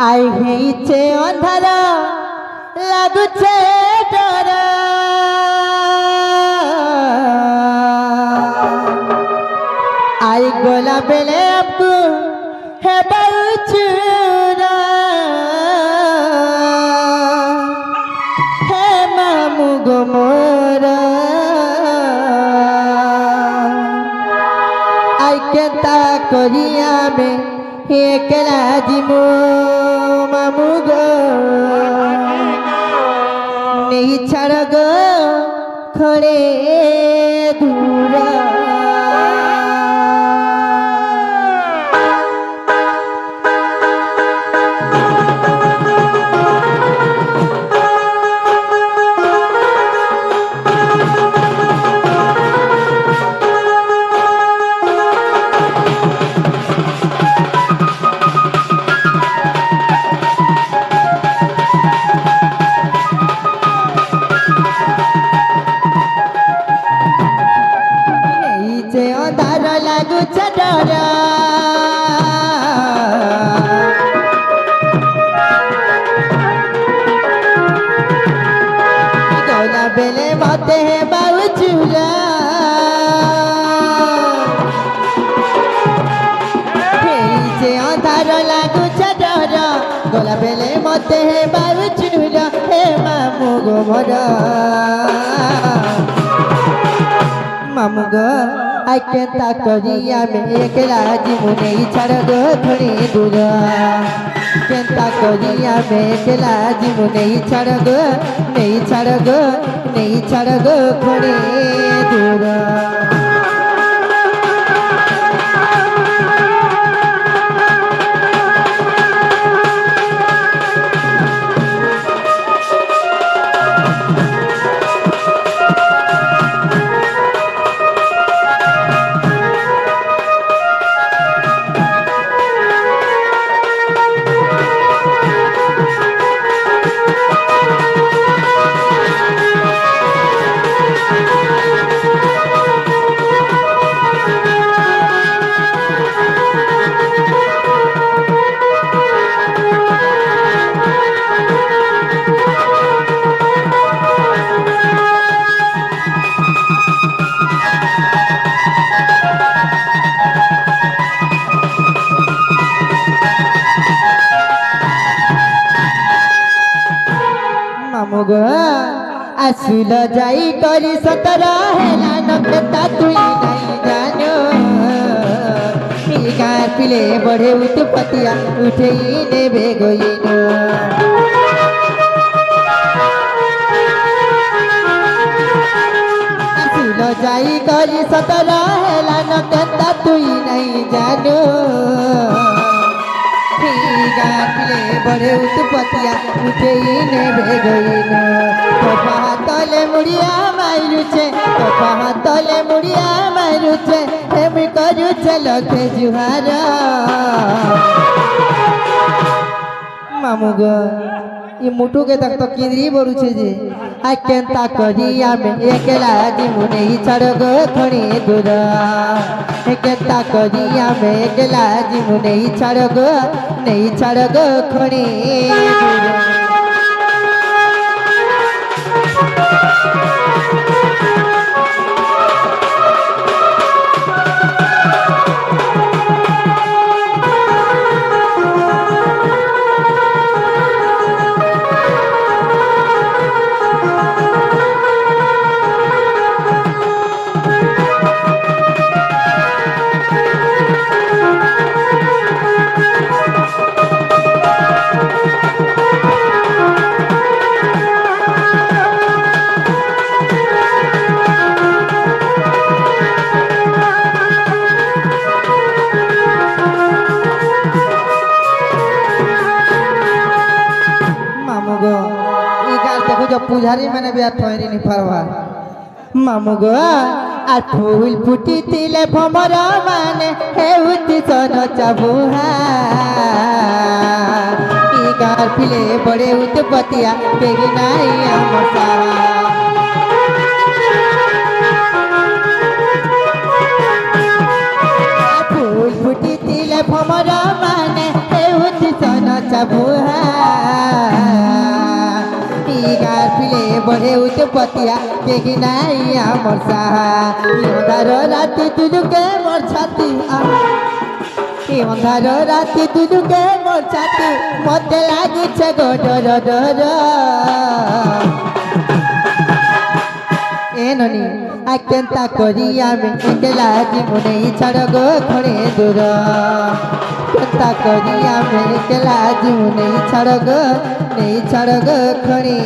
आई ହେଇଛେ ଅନ୍ଧାର ଲାଗୁଛେ ଡର आई गला बेले आपको है बाउचुरा है मामू गो मोरा आई केता करिया में एकला जिमो मामू गो नहीं छाड़ गो खड़े दूरा बेले मते है बाउचुरा से अंधार लागू डर गला बेले मते है बाउचुरा हे मामू गो मोरा मामू गो आई केता करिया में एकला जीवू नहीं छाड़ गो थोड़ी दूर केता करिया में एकला जीवू नहीं छाड़ गो नहीं छाड़ गो नहीं छाड़ गो थोड़ी दूर आसुल जाई करी सतरा हेला नकेता तुई नहीं जानो गाँ पिले बढ़े उत्पतिया उठे नेबे गईनो आसुल जाई करी सतरा हेला नकेता तुई नहीं जानो गाँ पिले बढ़े उत्पतिया उठे नेबे गईनो तले मुड़िया मारुचे तले मुड़िया मारुचे हेमी करुचे लखे जुहार मामू गो ये मुटु के तक तो किंद्री बरुचे जे आ केंता करिया में एकला जीवू नहीं छाड़ गो थोड़ी दूर केंता करिया में एकला जीवू नहीं छाड़ गो थोड़ी दूर पुजारी मैंने भी ठहरी नहीं पारवा मामू गो आ फूल फुटी तिले भमर माने हेउति सन चाबुहा ई गार पिले बड़े उत्पतिया बेगी नाई हमसा फूल फुटी तिले भमर माने हेउति सन ता बुहा गार पिले बढ़े उते पतिया के नाई आमर साहा अंधार राति तुझुके मोर छाती अंधार राति तुझुके मोर छाती मते लागिछे गो डर डर ए ननी आ केंता करी आमे एकला जीवने छाड़ गो खणे दूर केंता करी आमे एकला जीवने छाड़ गो खणे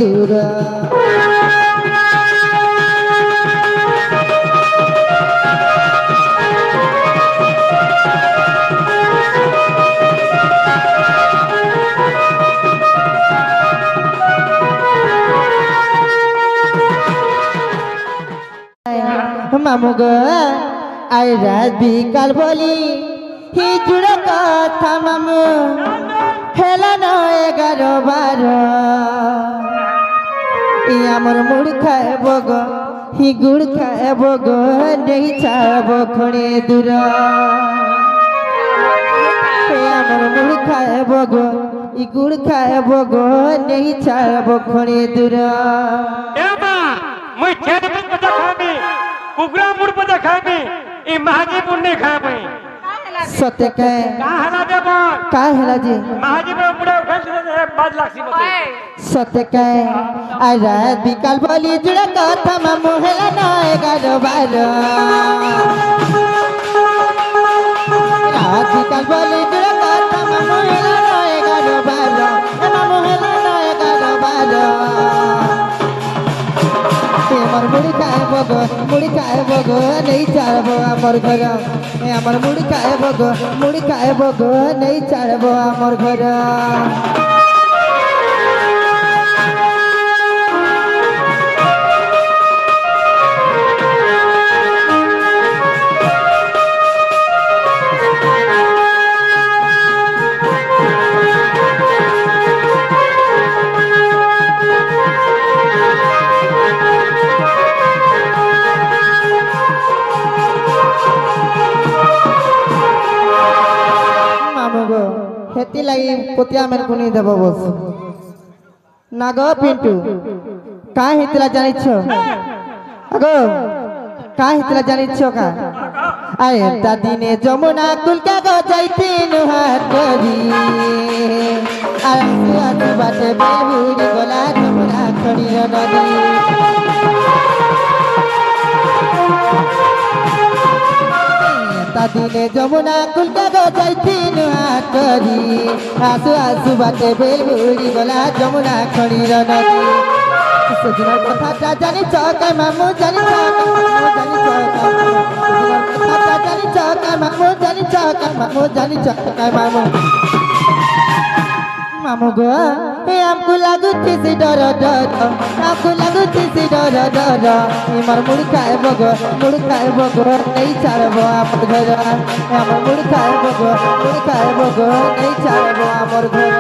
दूर मामू गो आई रात बिकाल बोली ही जुड़ा कथा मामू हेला न 11-12 आमर मुड़ खाएब गो ही गुड़ खाएब गो नहीं छाड़ब खणे दूर आमर मुड़ खाएब गो ही गुड़ खाएब गो नहीं छाड़ब खणे दूर कुकरा मुड़ पता खाबे ए महाजी पुण्य खाबे सत्य के का हला देबो का हला जी महाजी मुड़ा उठल दे 5 लाख सी मत सत्य के आ रात बिकाल बोली जुड़ा कथा मामू हेला न 11-12 रात बिकाल बोली जुड़ा कथा मामू हेला न 11-12 मामू हेला न 11-12 मुड़ी खाएब गो नहीं छाड़ब आमर घर आमर मुड़ी खाएब गो नहीं छाड़ब आमर घर हेती लगी पोतिया मेरे को नहीं देबो बस ना गो पिंटू का हितला जानि छो अगो का हितला जानि छो का आए दादी ने जमुना कुल का गो जाइती नुहार करी आराम से आती बाटे बेहुरी गोला जमुना खड़ी नदी दादी ने जमुना कुल का गो जाइती नुहार करी आसु आसु बाटे बेलबुड़ी गोला जमुना खड़ी नदी सजना कथा जानी चौका मामू जानी चौका मामू जानी चौका मामू मामू गो हमको लागू थी डर डर हमको लागू थी डर डर मर मुड़ खाएब गो नहीं छाड़ब आमर घर हमर मुड़ खाएब गो नहीं छाड़ब आमर घर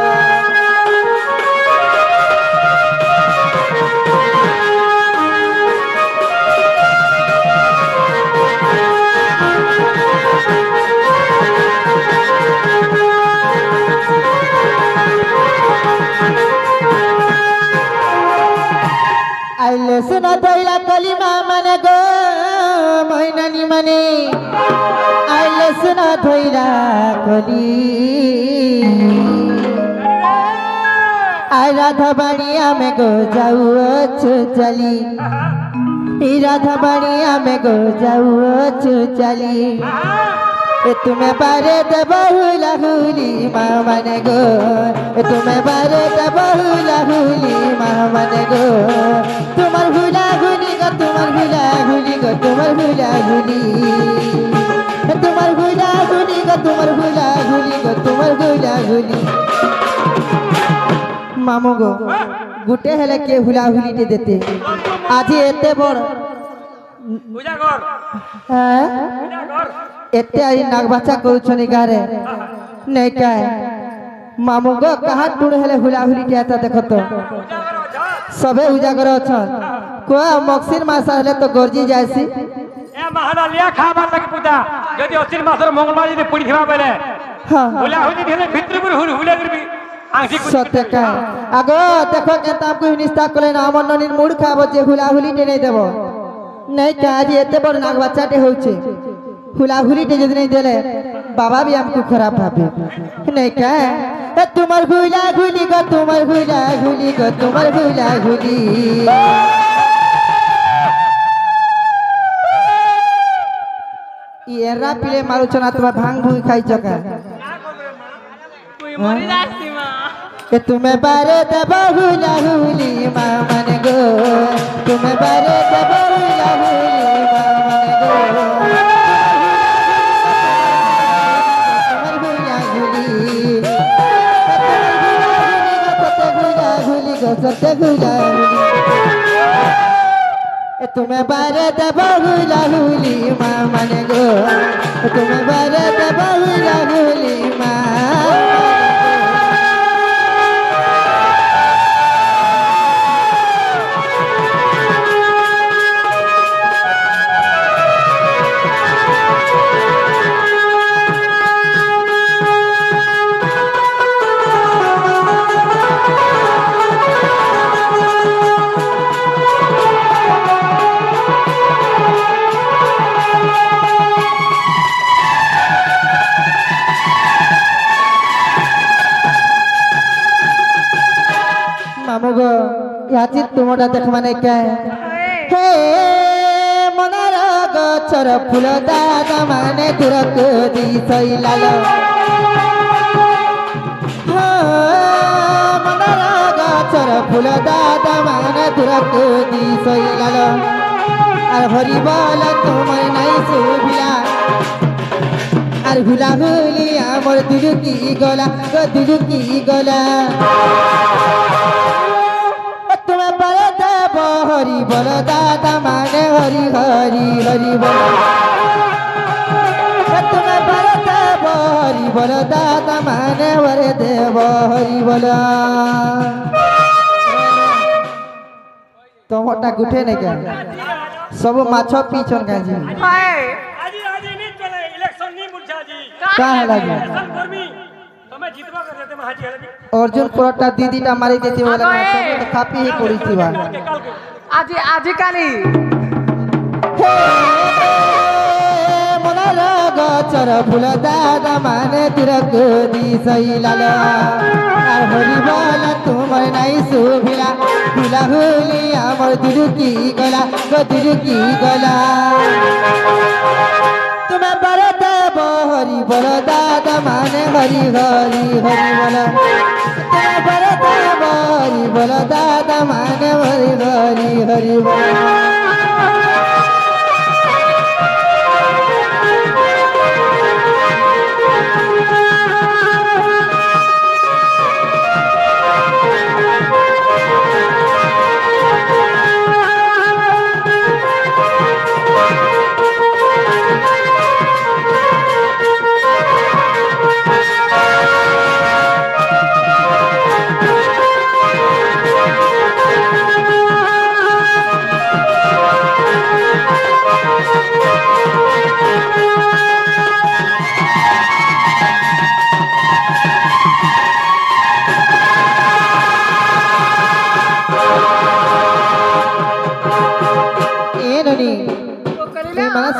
आइले सुना धैला कलिमा माने गो मैनानी माने आइले सुना धैला कली आई राधा बाड़िया में गो जाऊ चली राधा बाड़िया में गो जाऊ चली तुम्हें बारे दे बहुला हुली माँ माने गो तुम्हें बारे दे बहुला हुली माँ माने गो तुम्हार हुला हुली गो तुम्हार हुला हुली गो तुम्हार हुला हुली तुम्हार हुला हुली गो तुम्हार हुला हुली गो तुम्हार हुला हुली मामू गो गुटे हेले के हुला हुली टे देते आज एते बड़ पूजा कर पूजा कर एते आई नागबाचा करूछनी गारे नहीं काय मामू गो कहाँ टूड़ हेले हुला हुली के आता देखो तो सबे उजागर अछन को मक्सिर मास हेले तो गरजी जायसी ए महाना लिया खाबार लगी पूजा यदि असिर मासर मंगलवार यदि पुड़ी खिबा बेले हाँ हुला हुली ढेले भितर पर हुला करबी आंखी सत्य का आगो देखो केनता आपको निस्ता कले ना हमर ननिर मूड खाबो जे हुलाहुली टे नहीं देबो नहीं का आज एते बड़ नाग बच्चाटे होउछे हुलाहुली टे जदी नहीं देले बाबा भी हमको खराब भाबे नहीं का ए तुमर हुलाहुली गो तुमर हुलाहुली गो तुमर हुलाहुली ये रा पिले मारुचना तुम्हार भांग भूई खाई चका তুই মরি যাচ্ছি মা कि तुम्हें बारे दबहुला हुली मामन गो तुम्हें बारे दबहुला हुली मामन गो तुम्हें हुला हुली सत्य हुला हुली तुम्हें बारे दबहुला हुली मामन गो तुम्हें बारे दबहुला हुली मामन मामुगो याची तुमडा देख माने काय हे मनार गछर फूल दादा माने दुरक दी सैलाल मनार गछर फूल दादा माने दुरक दी सैलाल आर हरि बोल तुमर नाई सुबिला आर हुला हुली आमर दुरुकी गला गो दुरुकी गला तुम्हें बड़े देव हरि बोल दादा माने हरि हरि हरि बोल तुम्हें बड़े देव हरि बोल दादा माने बड़े देव हरि बोल तमटा गुठे नहीं क्या सब माछ पीछन का जी আজি আজি নি চলে ইলেকশন নি মুলছা জি का है लगी ইলেকশন করবি তুমি জিতবা করে দেতে মাহাজি হলে अर्जुन पुरटा दीदीटा मारी देती वाला सब तो काफी ही पड़ी थी बात কালকে আজি আজি কালি मनार गछर फूल दादा माने तिरक दी सैलाल आर हरि बोल तुमर नाई सुभिला हुला हुली आमर दुरुकी गला गो दुरुकी गला तुम्हें बड़े देव हरि बोल दादा माने हरि हरि हरि बोल तुम्हें बड़े देव हरि बोल दादा माने हरि हरि हरि बोल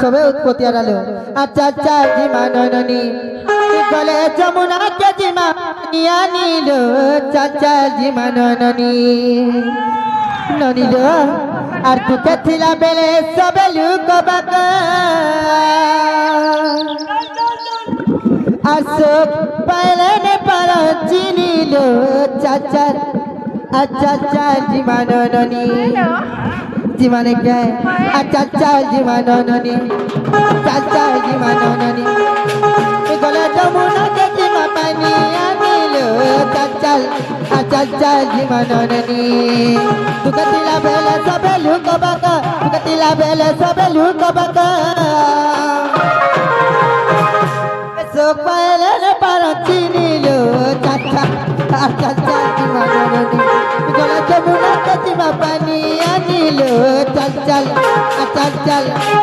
सबे उत्पत्ति आलो अच्छा अच्छा जी माननी गले जमुना के जी मानिया नीलो चाचा जी माननी ननी लो आर तू के थिला बेले सबे लुक बाका आसो पहले ने पर चीनी लो चाचा अच्छा अच्छा जी माननी जीवाने क्या है अच्छा चाल जीवानो ननी चाचा जीवानो ननी गला जमुना के जीवा पानी आनीलो चाचल अच्छा चाल जीवानो ननी तू कतिला बेले सबे लुक बाका तू कतिला बेले सबे लुक बाका सो पहले ने पारो चीनी लो चाचा अच्छा चाल जीवानो ननी गला जमुना के जीवा पानी लो चल चल चल चल